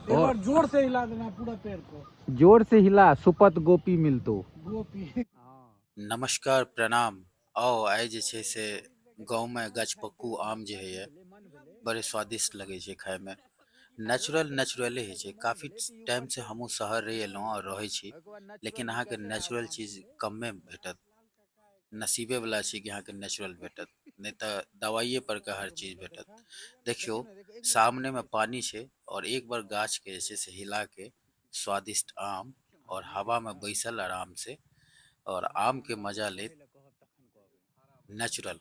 एक बार जोर से हिला देना पूरा पेड़ को। जोर से हिला सुपत गोपी मिलतो गोपी। नमस्कार प्रणाम। आओ आइ जे छै से गाँव में गछपक्कू आम जे है बड़े स्वादिष्ट लगे छै खाय में। नेचुरले है छै। काफी टाइम से हमहूँ शहर रही एलहुँ और रहै छी, लेकिन अहाँ के नेचुरल चीज कमे भेटत। नसीबे वाला छी कि अहाँ के नेचुरल भेटत, नहीं तो दवाइये पर के हर चीज भेटत। देखियो सामने में पानी छै और एक बार गाछ के जे छै से हिला के स्वादिष्ट आम और हवा में बैसल आराम से और आम के मजा ले नेचुरल।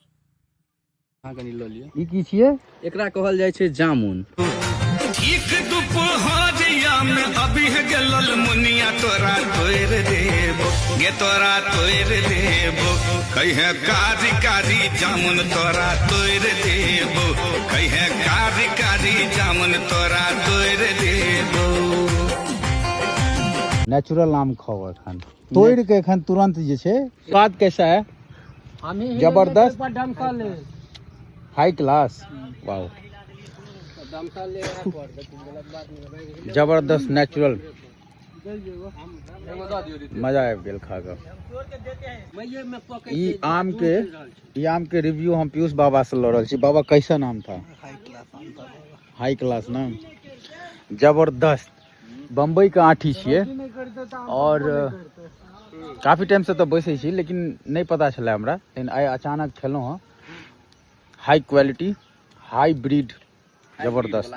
अहाँ कनी ल लियो। ई की छियै? एकरा कहल जाइ छै जामुन। एक दुपहरिया में अभी गेलल मुनिया तोरा तोड़ देबो गे तोरा तोड़ देबो कहे कारी कारी जामुन तोरा तोड़ देबो कहे कारी कारी जामुन तोरा तोड़ देबो। नेचुरल आम खाओ एखन तोड़ के, एखन तुरंत जे छै। स्वाद कैसा है? जबरदस्त, हाई क्लास। वाओ, जबरदस्त नेचुरल, मजा आबि गेल खा कऽ। ई आम के रिव्यू हम पीयूष बाबा से लऽ रहल छी। बाबा कैसन आम था? हाई क्लास ना, जबरदस्त। बम्बई के आठी छियै और काफी टाइम से तो बैसे छी, लेकिन नहीं पता छलै हमरा, लेकिन आइ अचानक खेलहुँ हँ। हाई क्वालिटी, हाई ब्रीड, जबरदस्त।